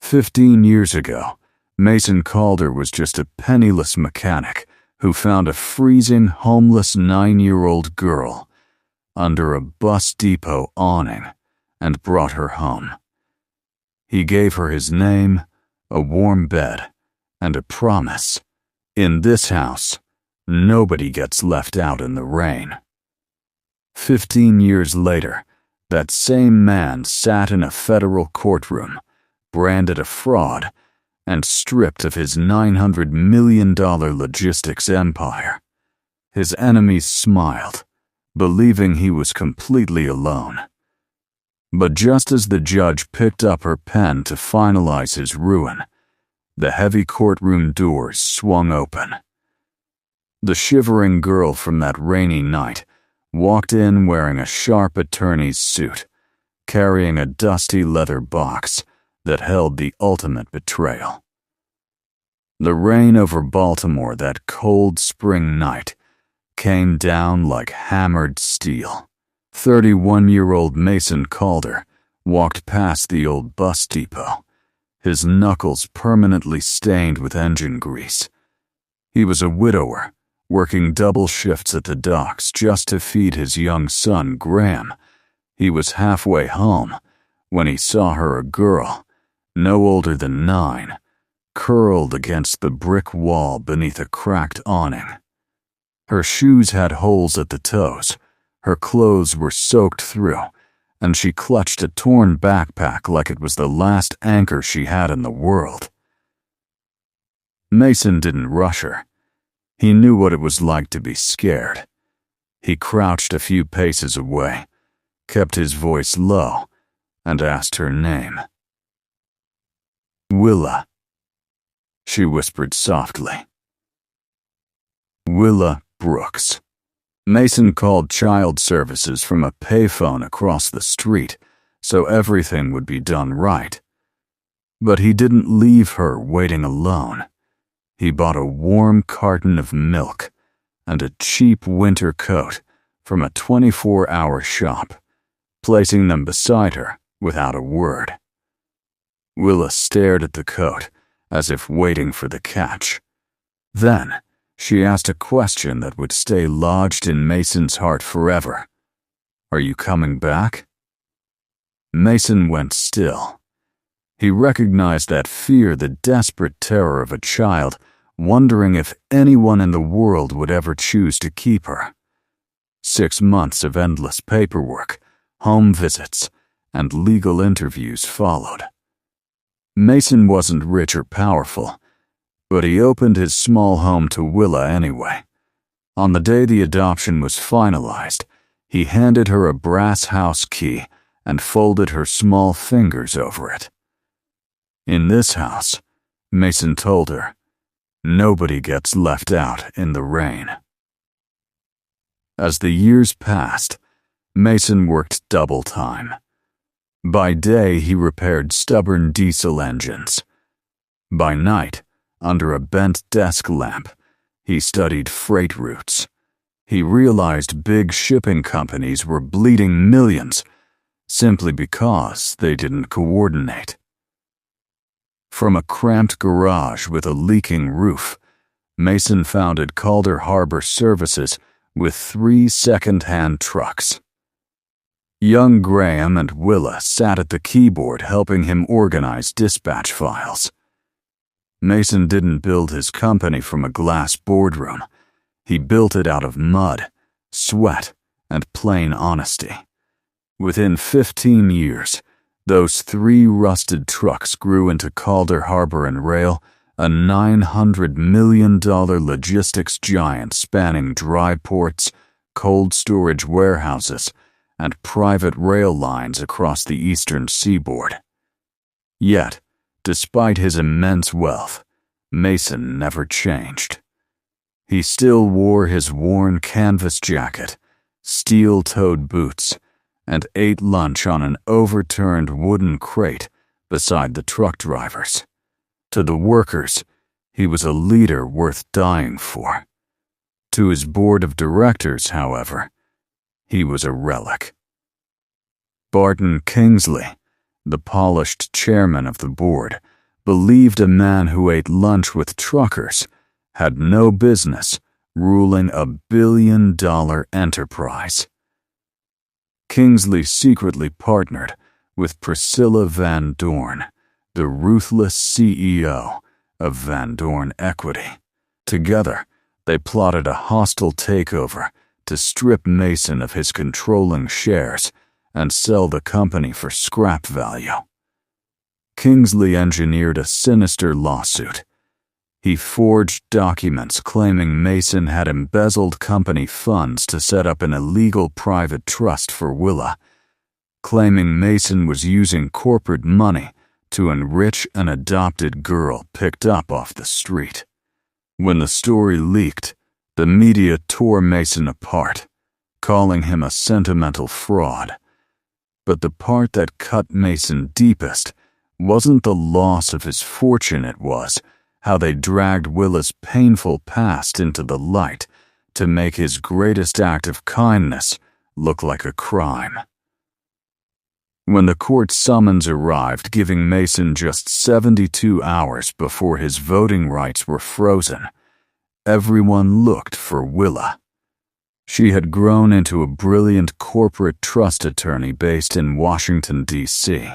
15 years ago, Mason Calder was just a penniless mechanic who found a freezing, homeless 9-year-old girl under a bus depot awning and brought her home. He gave her his name, a warm bed, and a promise. In this house, nobody gets left out in the rain. 15 years later, that same man sat in a federal courtroom, branded a fraud, and stripped of his $900 million logistics empire. His enemies smiled, believing he was completely alone. But just as the judge picked up her pen to finalize his ruin, the heavy courtroom doors swung open. The shivering girl from that rainy night walked in wearing a sharp attorney's suit, carrying a dusty leather box that held the ultimate betrayal. The rain over Baltimore that cold spring night came down like hammered steel. 31-year-old Mason Calder walked past the old bus depot, his knuckles permanently stained with engine grease. He was a widower, working double shifts at the docks just to feed his young son, Graham. He was halfway home when he saw her, a girl, no older than 9, curled against the brick wall beneath a cracked awning. Her shoes had holes at the toes, her clothes were soaked through, and she clutched a torn backpack like it was the last anchor she had in the world. Mason didn't rush her. He knew what it was like to be scared. He crouched a few paces away, kept his voice low, and asked her name. "Willa," she whispered softly. Willa Brooks. Mason called child services from a payphone across the street, so everything would be done right. But he didn't leave her waiting alone. He bought a warm carton of milk and a cheap winter coat from a 24-hour shop, placing them beside her without a word. Willa stared at the coat, as if waiting for the catch. Then, she asked a question that would stay lodged in Mason's heart forever. "Are you coming back?" Mason went still. He recognized that fear, the desperate terror of a child, wondering if anyone in the world would ever choose to keep her. 6 months of endless paperwork, home visits, and legal interviews followed. Mason wasn't rich or powerful, but he opened his small home to Willa anyway. On the day the adoption was finalized, he handed her a brass house key and folded her small fingers over it. In this house, Mason told her, nobody gets left out in the rain. As the years passed, Mason worked double time. By day, he repaired stubborn diesel engines. By night, under a bent desk lamp, he studied freight routes. He realized big shipping companies were bleeding millions simply because they didn't coordinate. From a cramped garage with a leaking roof, Mason founded Calder Harbor Services with 3 second-hand trucks. Young Graham and Willa sat at the keyboard helping him organize dispatch files. Mason didn't build his company from a glass boardroom. He built it out of mud, sweat, and plain honesty. Within 15 years, those 3 rusted trucks grew into Calder Harbor and Rail, a $900 million logistics giant spanning dry ports, cold storage warehouses, and private rail lines across the eastern seaboard. Yet, despite his immense wealth, Mason never changed. He still wore his worn canvas jacket, steel-toed boots, and ate lunch on an overturned wooden crate beside the truck drivers. To the workers, he was a leader worth dying for. To his board of directors, however, he was a relic. Barton Kingsley, the polished chairman of the board, believed a man who ate lunch with truckers had no business ruling a billion-dollar enterprise. Kingsley secretly partnered with Priscilla Van Dorn, the ruthless CEO of Van Dorn Equity. Together, they plotted a hostile takeover to strip Mason of his controlling shares and sell the company for scrap value. Kingsley engineered a sinister lawsuit. He forged documents claiming Mason had embezzled company funds to set up an illegal private trust for Willa, claiming Mason was using corporate money to enrich an adopted girl picked up off the street. When the story leaked, the media tore Mason apart, calling him a sentimental fraud. But the part that cut Mason deepest wasn't the loss of his fortune, it was how they dragged Willa's painful past into the light to make his greatest act of kindness look like a crime. When the court summons arrived, giving Mason just 72 hours before his voting rights were frozen, everyone looked for Willa. She had grown into a brilliant corporate trust attorney based in Washington, D.C.,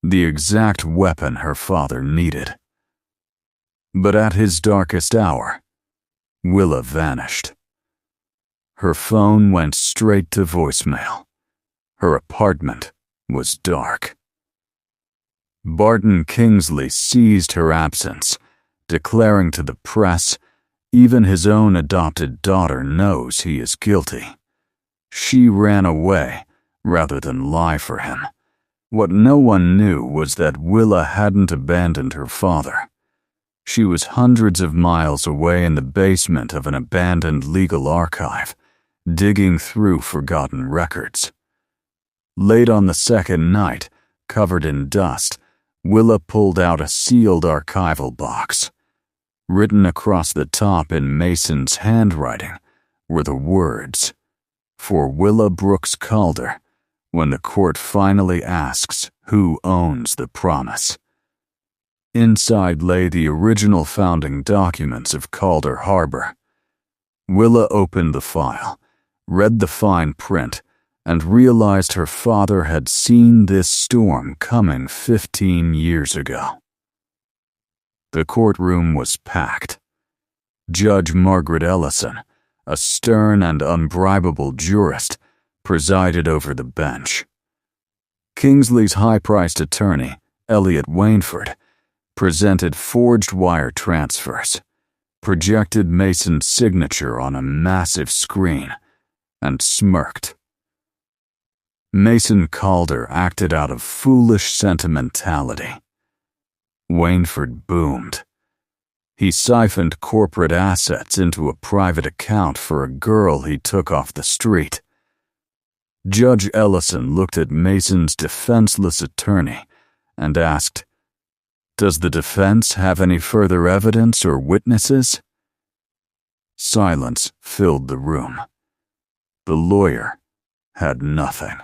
the exact weapon her father needed. But at his darkest hour, Willa vanished. Her phone went straight to voicemail. Her apartment was dark. Barton Kingsley seized her absence, declaring to the press, "Even his own adopted daughter knows he is guilty." She ran away rather than lie for him. What no one knew was that Willa hadn't abandoned her father. She was hundreds of miles away in the basement of an abandoned legal archive, digging through forgotten records. Late on the second night, covered in dust, Willa pulled out a sealed archival box. Written across the top in Mason's handwriting were the words, "For Willa Brooks Calder, when the court finally asks who owns the promise." Inside lay the original founding documents of Calder Harbor. Willa opened the file, read the fine print, and realized her father had seen this storm coming 15 years ago. The courtroom was packed. Judge Margaret Ellison, a stern and unbribable jurist, presided over the bench. Kingsley's high-priced attorney, Elliot Wainford, presented forged wire transfers, projected Mason's signature on a massive screen, and smirked. Mason Calder acted out of foolish sentimentality. Wainford boomed. He siphoned corporate assets into a private account for a girl he took off the street. Judge Ellison looked at Mason's defenseless attorney and asked, "Does the defense have any further evidence or witnesses?" Silence filled the room. The lawyer had nothing.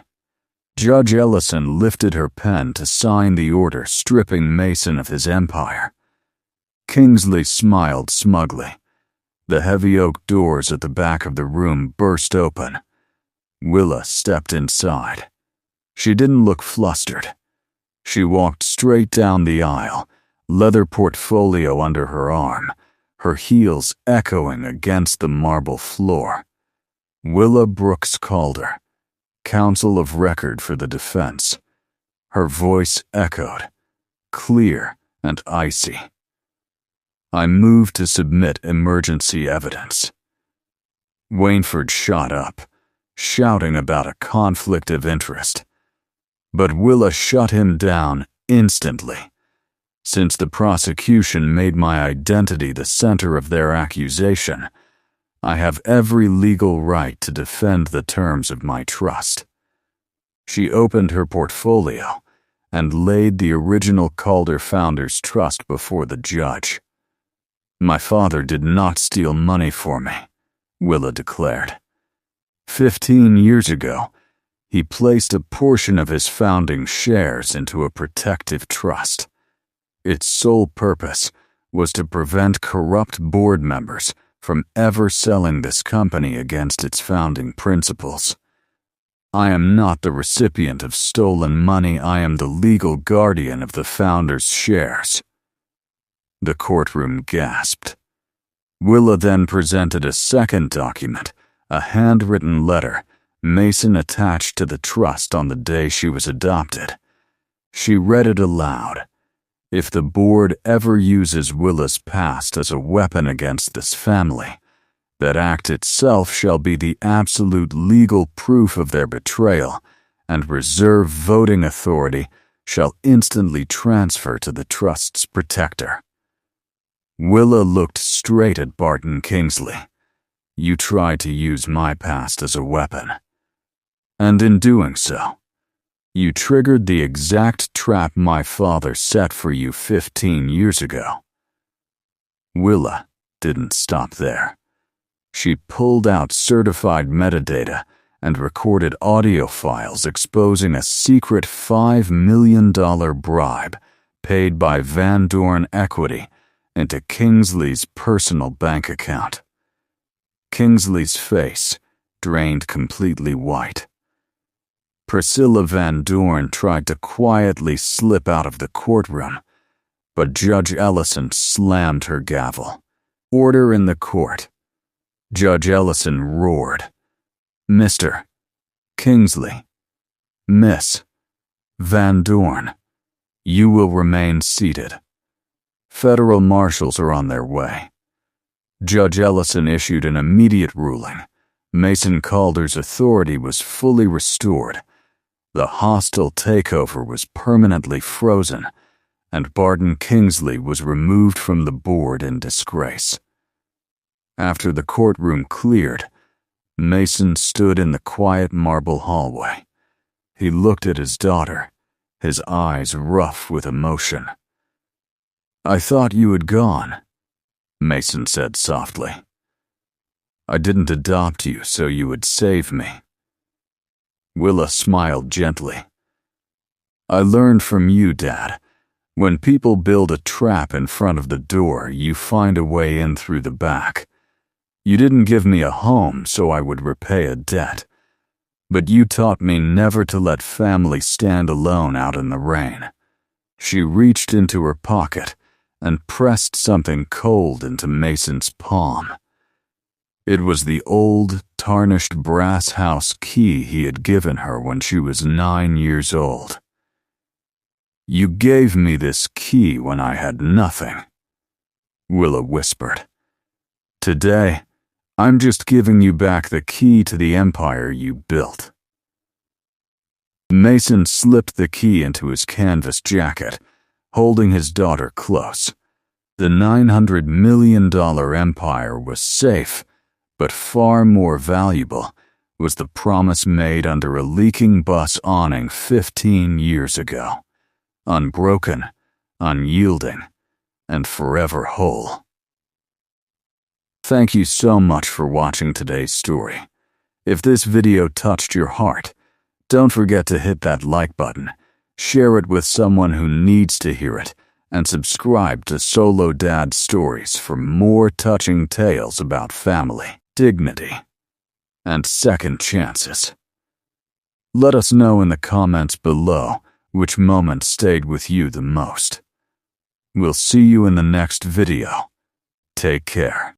Judge Ellison lifted her pen to sign the order stripping Mason of his empire. Kingsley smiled smugly. The heavy oak doors at the back of the room burst open. Willa stepped inside. She didn't look flustered. She walked straight down the aisle, leather portfolio under her arm, her heels echoing against the marble floor. Willa Brooks Calder, counsel of record for the defense. Her voice echoed, clear and icy. "I move to submit emergency evidence." Wainford shot up, shouting about a conflict of interest. But Willa shut him down instantly. "Since the prosecution made my identity the center of their accusation, I have every legal right to defend the terms of my trust." She opened her portfolio and laid the original Calder Founders Trust before the judge. "My father did not steal money for me," Willa declared. 15 years ago, he placed a portion of his founding shares into a protective trust. Its sole purpose was to prevent corrupt board members from ever selling this company against its founding principles. I am not the recipient of stolen money. I am the legal guardian of the founder's shares. The courtroom gasped. Willa then presented a second document, a handwritten letter Mason attached to the trust on the day she was adopted. She read it aloud. If the board ever uses Willa's past as a weapon against this family, that act itself shall be the absolute legal proof of their betrayal, and reserve voting authority shall instantly transfer to the trust's protector. Willa looked straight at Barton Kingsley. You tried to use my past as a weapon. And in doing so, you triggered the exact trap my father set for you 15 years ago. Willa didn't stop there. She pulled out certified metadata and recorded audio files exposing a secret $5 million bribe paid by Van Dorn Equity into Kingsley's personal bank account. Kingsley's face drained completely white. Priscilla Van Dorn tried to quietly slip out of the courtroom, but Judge Ellison slammed her gavel. Order in the court. Judge Ellison roared. Mr. Kingsley, Miss Van Dorn, you will remain seated. Federal marshals are on their way. Judge Ellison issued an immediate ruling. Mason Calder's authority was fully restored. The hostile takeover was permanently frozen, and Barton Kingsley was removed from the board in disgrace. After the courtroom cleared, Mason stood in the quiet marble hallway. He looked at his daughter, his eyes rough with emotion. I thought you had gone, Mason said softly. I didn't adopt you so you would save me. Willa smiled gently. I learned from you, Dad. When people build a trap in front of the door, you find a way in through the back. You didn't give me a home so I would repay a debt. But you taught me never to let family stand alone out in the rain. She reached into her pocket and pressed something cold into Mason's palm. It was the old, tarnished brass house key he had given her when she was 9 years old. You gave me this key when I had nothing, Willa whispered. Today, I'm just giving you back the key to the empire you built. Mason slipped the key into his canvas jacket, holding his daughter close. The $900 million empire was safe, but far more valuable was the promise made under a leaking bus awning 15 years ago. Unbroken, unyielding, and forever whole. Thank you so much for watching today's story. If this video touched your heart, don't forget to hit that like button, share it with someone who needs to hear it, and subscribe to Solo Dad Stories for more touching tales about family, dignity, and second chances. Let us know in the comments below which moment stayed with you the most. We'll see you in the next video. Take care.